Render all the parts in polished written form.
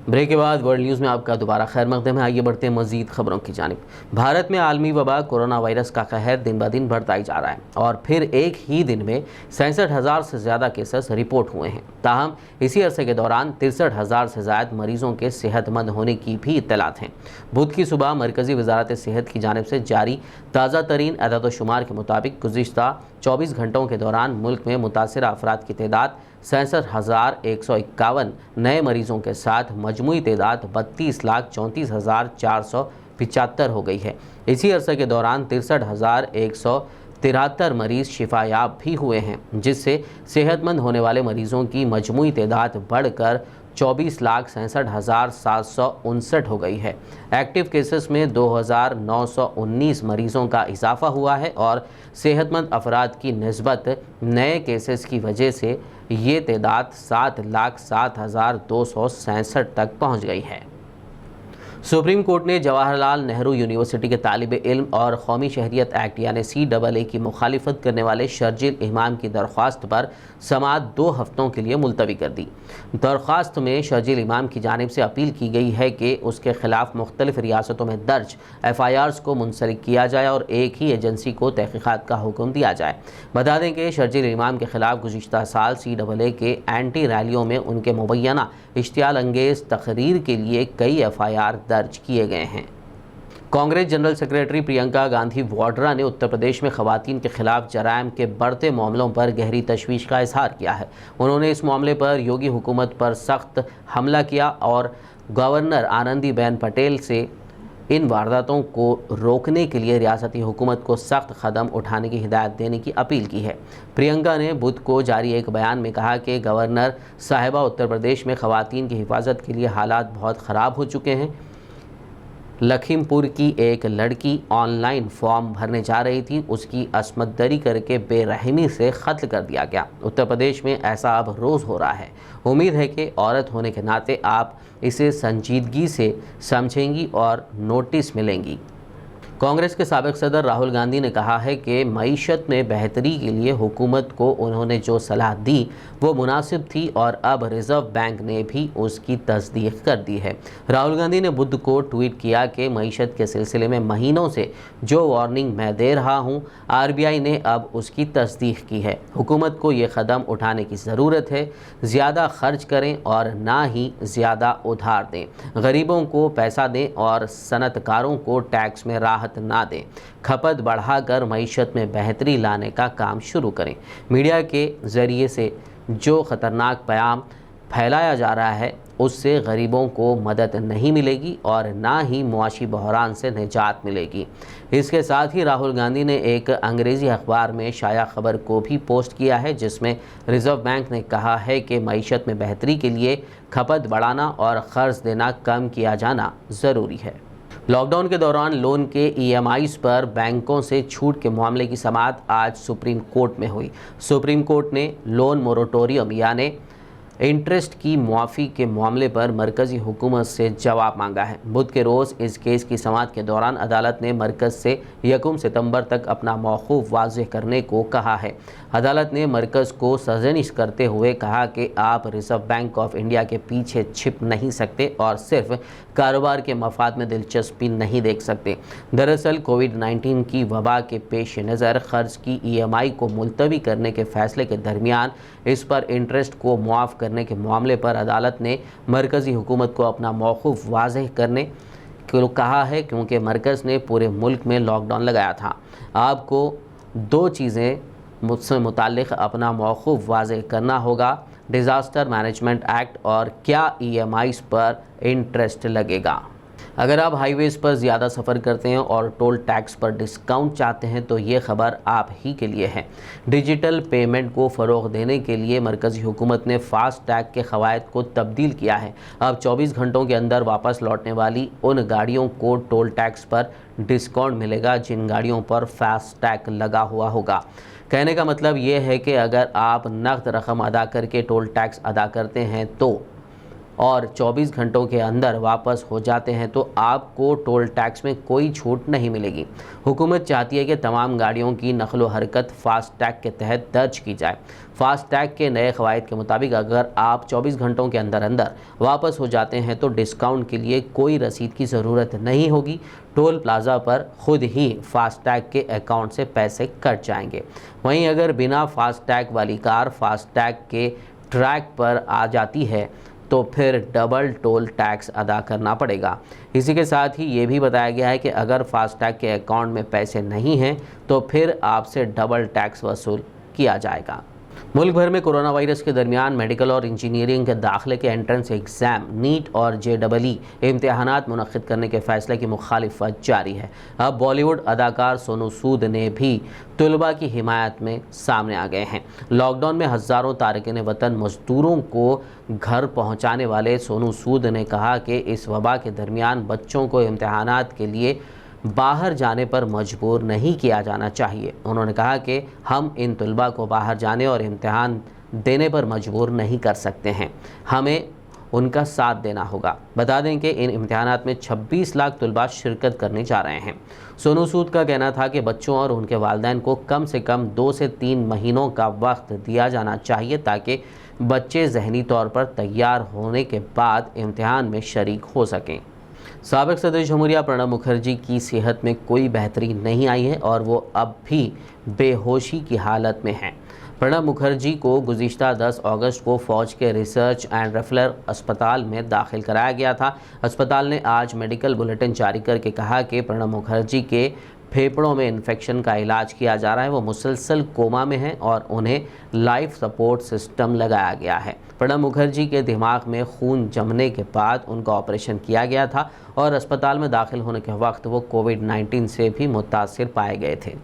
Break के बाद world news में आपका दोबारा खैर मकदम है। आइए बढ़ते हैं मजीद खबरों की जानिब। भारत में आलमी वबा कोरोना वायरस का कहर दिन ब दिन बढ़ता ही जा रहा है और फिर एक ही दिन में 67,000 से ज़्यादा केसेस रिपोर्ट हुए हैं। ताहम इसी अरसे के दौरान 63,000 से ज़्यादा मरीजों के सेहतमंद होने की भी इत्तलात हैं। बुध की सुबह मरकज़ी वजारत सेहत की जानिब से जारी ताज़ा तरीन अदद-ओ-शुमार के मुताबिक गुज़िश्ता 24 घंटों के दौरान मुल्क में मुतासर अफराद की तादाद 67,151 नए मरीजों के साथ मजमूई तादाद 32,34,475 हो गई है। इसी अरसे के दौरान 63,173 मरीज शिफायाब भी हुए हैं, जिससे सेहतमंद होने वाले मरीजों की मजमूई तादाद बढ़कर 24,67,759 हो गई है। एक्टिव केसेस में 2,919 मरीजों का इजाफा हुआ है और सेहतमंद अफराद की निस्बत नए केसेस की वजह से ये तादाद 7,07,267 तक पहुंच गई है। सुप्रीम कोर्ट ने जवाहरलाल नेहरू यूनिवर्सिटी के तालिब इल्म और कौमी शहरियत एक्ट यानी CAA की मुखालिफत करने वाले शर्जील इमाम की दरख्वास्त पर समाअत 2 हफ्तों के लिए मुलतवी कर दी। दरख्वास्त में शर्जील इमाम की जानिब से अपील की गई है कि उसके खिलाफ मुख्तलिफ रियासतों में दर्ज FIRs को मुंसलिक किया जाए और एक ही एजेंसी को तहकीकात का हुक्म दिया जाए। बता दें कि शर्जील इमाम के खिलाफ गुज़िश्ता साल CAA के एंटी रैलियों में उनके मुबैना इश्तियाल अंगेज़ तकरीर के लिए कई FIR दर्ज किए गए हैं। कांग्रेस जनरल सेक्रेटरी प्रियंका गांधी वाड्रा ने उत्तर प्रदेश में खवातीन के खिलाफ जराइम के बढ़ते मामलों पर गहरी तशवीश का इजहार किया है। उन्होंने इस मामले पर योगी हुकूमत पर सख्त हमला किया और गवर्नर आनंदीबेन पटेल से इन वारदातों को रोकने के लिए रियासती हुकूमत को सख्त कदम उठाने की हिदायत देने की अपील की है। प्रियंका ने बुध को जारी एक बयान में कहा कि गवर्नर साहिबा उत्तर प्रदेश में खवातीन की हिफाजत के लिए हालात बहुत ख़राब हो चुके हैं। लखीमपुर की एक लड़की ऑनलाइन फॉर्म भरने जा रही थी, उसकी असमत दरी करके बेरहमी से कत्ल कर दिया गया। उत्तर प्रदेश में ऐसा अब रोज़ हो रहा है। उम्मीद है कि औरत होने के नाते आप इसे संजीदगी से समझेंगी और नोटिस मिलेंगी। कांग्रेस के साबिक सदर राहुल गांधी ने कहा है कि मईशत में बेहतरी के लिए हुकूमत को उन्होंने जो सलाह दी वो मुनासिब थी और अब रिज़र्व बैंक ने भी उसकी तस्दीक कर दी है। राहुल गांधी ने बुध को ट्वीट किया कि मईशत के सिलसिले में महीनों से जो वार्निंग मैं दे रहा हूँ, RBI ने अब उसकी तस्दीक की है। हुकूमत को ये कदम उठाने की ज़रूरत है। ज़्यादा खर्च करें और ना ही ज़्यादा उधार दें, गरीबों को पैसा दें और सनतकारों को टैक्स में राहत ना दें, खपत बढ़ाकर मईशत में बेहतरी लाने का काम शुरू करें। मीडिया के ज़रिए से जो ख़तरनाक पैगाम फैलाया जा रहा है उससे गरीबों को मदद नहीं मिलेगी और ना ही मुआशी बहरान से निजात मिलेगी। इसके साथ ही राहुल गांधी ने एक अंग्रेज़ी अखबार में शाया खबर को भी पोस्ट किया है, जिसमें रिज़र्व बैंक ने कहा है कि मईशत में बेहतरी के लिए खपत बढ़ाना और क़र्ज़ देना कम किया जाना ज़रूरी है। लॉकडाउन के दौरान लोन के EMIs पर बैंकों से छूट के मामले की समाअत आज सुप्रीम कोर्ट में हुई। सुप्रीम कोर्ट ने लोन मोरेटोरियम यानी इंटरेस्ट की मुआफ़ी के मामले पर मरकज़ी हुकूमत से जवाब मांगा है। बुध के रोज़ इस केस की समाअत के दौरान अदालत ने मरकज़ से 1 सितंबर तक अपना मौक़ूफ़ वाज़ेह करने को कहा है। अदालत ने मरकज़ को सज़निश करते हुए कहा कि आप रिज़र्व बैंक ऑफ इंडिया के पीछे छिप नहीं सकते और सिर्फ कारोबार के मफाद में दिलचस्पी नहीं देख सकते। दरअसल कोविड-19 की वबा के पेश नज़र क़र्ज़ की EMI को मुलतवी करने के फ़ैसले के दरमियान इस पर इंटरेस्ट को मुआफ़ करने के मामले पर अदालत ने मरकज़ी हुकूमत को अपना मौक़ूफ़ वाज़ेह करने को कहा है, क्योंकि मरकज़ ने पूरे मुल्क में लॉकडाउन लगाया था। आपको 2 चीज़ें मुझसे मुताल्लिक़ अपना मौक़ूफ़ वाज़ेह करना होगा, डिज़ास्टर मैनेजमेंट एक्ट और क्या EMIs पर इंटरेस्ट लगेगा। अगर आप हाईवेज़ पर ज़्यादा सफ़र करते हैं और टोल टैक्स पर डिस्काउंट चाहते हैं तो ये ख़बर आप ही के लिए है। डिजिटल पेमेंट को फ़रोग़ देने के लिए मरकज़ी हुकूमत ने फ़ास्ट टैग के क़वायद को तब्दील किया है। अब 24 घंटों के अंदर वापस लौटने वाली उन गाड़ियों को टोल टैक्स पर डिस्काउंट मिलेगा जिन गाड़ियों पर फ़ास्ट टैग लगा हुआ होगा। कहने का मतलब ये है कि अगर आप नक़द रकम अदा करके टोल टैक्स अदा करते हैं तो और 24 घंटों के अंदर वापस हो जाते हैं तो आपको टोल टैक्स में कोई छूट नहीं मिलेगी। हुकूमत चाहती है कि तमाम गाड़ियों की नकलो हरकत फास्टैग के तहत दर्ज की जाए। फास्टैग के नए क़वायद के मुताबिक अगर आप 24 घंटों के अंदर अंदर वापस हो जाते हैं तो डिस्काउंट के लिए कोई रसीद की ज़रूरत नहीं होगी। टोल प्लाज़ा पर खुद ही फास्टैग के अकाउंट से पैसे कट जाएंगे। वहीं अगर बिना फास्टैग वाली कार फास्टैग के ट्रैक पर आ जाती है तो फिर डबल टोल टैक्स अदा करना पड़ेगा। इसी के साथ ही ये भी बताया गया है कि अगर फास्टैग के अकाउंट में पैसे नहीं हैं तो फिर आपसे डबल टैक्स वसूल किया जाएगा। मुल्क भर में कोरोना वायरस के दरमियान मेडिकल और इंजीनियरिंग के दाखिले के एंट्रेंस एग्ज़ाम नीट और JEE इम्तहानात मुनक़्क़िद करने के फ़ैसले की मुखालिफत जारी है। अब बॉलीवुड अदाकार सोनू सूद ने भी तलबा की हिमायत में सामने आ गए हैं। लॉकडाउन में हज़ारों तारिकीन वतन मज़दूरों को घर पहुँचाने वाले सोनू सूद ने कहा कि इस वबा के दरमियान बच्चों को इम्तहानात के लिए बाहर जाने पर मजबूर नहीं किया जाना चाहिए। उन्होंने कहा कि हम इन तलबा को बाहर जाने और इम्तिहान देने पर मजबूर नहीं कर सकते हैं, हमें उनका साथ देना होगा। बता दें कि इन इम्तिहानात में 26 लाख तलबा शिरकत करने जा रहे हैं। सोनू सूद का कहना था कि बच्चों और उनके वालिदैन को कम से कम 2 से 3 महीनों का वक्त दिया जाना चाहिए ताकि बच्चे ज़हनी तौर पर तैयार होने के बाद इम्तिहान में शरीक हो सकें। साबिक़ सदर जमहूरिया प्रणब मुखर्जी की सेहत में कोई बेहतरी नहीं आई है और वो अब भी बेहोशी की हालत में हैं। प्रणब मुखर्जी को गुज़िश्ता 10 अगस्त को फ़ौज के रिसर्च एंड रेफरल अस्पताल में दाखिल कराया गया था। अस्पताल ने आज मेडिकल बुलेटिन जारी करके कहा कि प्रणब मुखर्जी के फेफड़ों में इन्फेक्शन का इलाज किया जा रहा है। वो मुसलसल कोमा में हैं और उन्हें लाइफ सपोर्ट सिस्टम लगाया गया है। प्रणब मुखर्जी के दिमाग में खून जमने के बाद उनका ऑपरेशन किया गया था और अस्पताल में दाखिल होने के वक्त वो कोविड-19 से भी मुतासिर पाए गए थे।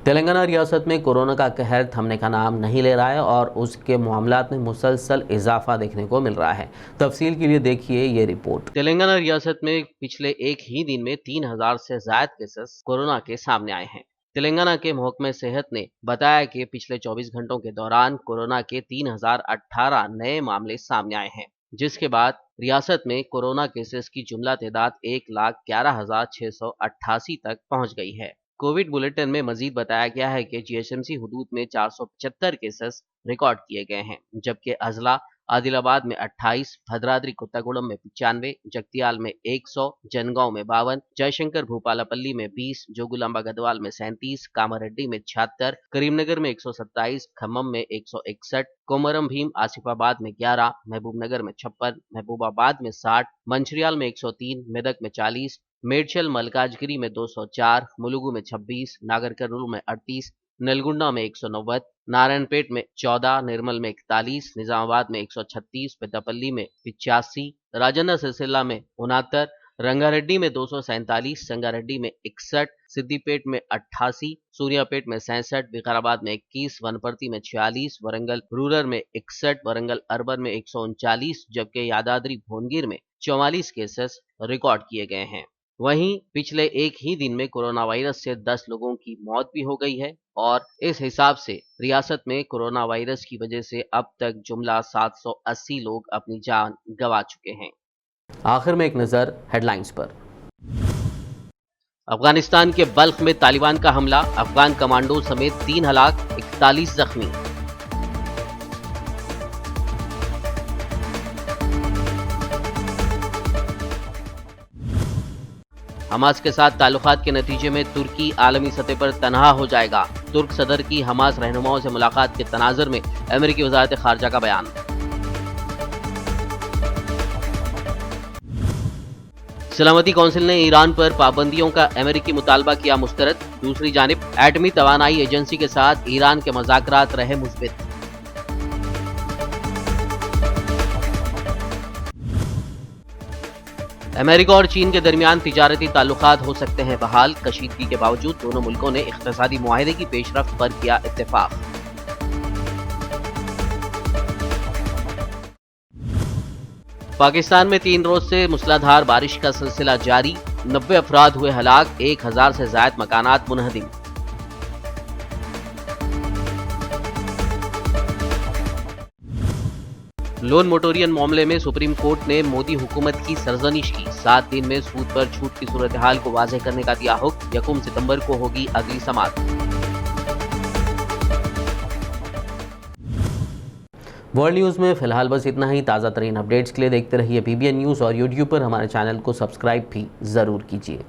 तेलंगाना रियासत में कोरोना का कहर थमने का नाम नहीं ले रहा है और उसके मामलात में मुसलसल इजाफा देखने को मिल रहा है। तफसील के लिए देखिए ये रिपोर्ट। तेलंगाना रियासत में पिछले एक ही दिन में 3000 से ज्यादा केसेस कोरोना के सामने आए हैं। तेलंगाना के महकमे सेहत ने बताया कि पिछले 24 घंटों के दौरान कोरोना के 3018 नए मामले सामने आए हैं, जिसके बाद रियासत में कोरोना केसेस की जुमला तादाद 1,11,688 तक पहुंच गई है। कोविड बुलेटिन में मजीद बताया गया है कि GHMC हुदूद में 475 केसेस रिकॉर्ड किए गए हैं, जबकि अजला आदिलाबाद में 28, भद्राद्री कोत्तागुड़म में 95, जगतियाल में 100, जनगांव में 52, जयशंकर भूपालपल्ली में 20, जोगुलांबा गदवाल में 37, कामारेड्डी में 76, करीमनगर में 127, खम्मम में 161, कोमरम भीम आसिफाबाद में 11, महबूबनगर में 56, महबूबाबाद में 60, मंचिरियाल में 103, मेदक में 40, मेडचल मलकाजगिरी में 204, मुलुगु में 26, नागर कर्नूल में 38, नलगुंडा में 190, नारायणपेट में 14, निर्मल में 41, निजामाबाद में 136, पेद्दापल्ली में 85, राजन्ना सिलसिला में 69, रंगारेड्डी में 247, संगारेड्डी में 61, सिद्दीपेट में 88, सूर्यापेट में 67, विकाराबाद में 21, वनपर्ती में 46, वरंगल रूरल में 61, वरंगल अर्बन में 139, जबकि यादाद्री भोनगिर में 44 केसेस रिकॉर्ड किए गए हैं। वहीं पिछले एक ही दिन में कोरोना वायरस से 10 लोगों की मौत भी हो गई है और इस हिसाब से रियासत में कोरोना वायरस की वजह से अब तक जुमला 780 लोग अपनी जान गंवा चुके हैं। आखिर में एक नज़र हेडलाइंस पर। अफगानिस्तान के बल्ख में तालिबान का हमला, अफगान कमांडो समेत 3 हलाक, 41 जख्मी। हमास के साथ ताल्लुकात के नतीजे में तुर्की आलमी सतह पर तनहा हो जाएगा। तुर्क सदर की हमास रहनुमाओं से मुलाकात के तनाजुर में अमेरिकी वज़ारत खारजा का बयान। सलामती कौंसिल ने ईरान पर पाबंदियों का अमेरिकी मुतालबा किया मुस्तरद। दूसरी जानिब एटमी तवानाई एजेंसी के साथ ईरान के मज़ाकरात रहे मुस्बित। अमेरिका और चीन के दरमियान तिजारती ताल्लुकात हो सकते हैं बहाल। कशीदगी के बावजूद दोनों मुल्कों ने इख्तिसादी मुआहदे की पेशरफ्त पर किया इत्तेफाक। पाकिस्तान में 3 रोज से मूसलाधार बारिश का सिलसिला जारी। 90 अफराद हुए हलाक, 1000 से ज्यादा मकानात मुनहदिम। लोन मोटोरियन मामले में सुप्रीम कोर्ट ने मोदी हुकूमत की सरजनिश की। 7 दिन में सूद पर छूट की सूरत हाल को वाज़ेह करने का दिया हुक्म। 1 सितंबर को होगी अगली समाअत। वर्ल्ड न्यूज़ में फिलहाल बस इतना ही। ताज़ा तरीन अपडेट्स के लिए देखते रहिए PBN न्यूज़ और YouTube पर हमारे चैनल को सब्सक्राइब भी ज़रूर कीजिए।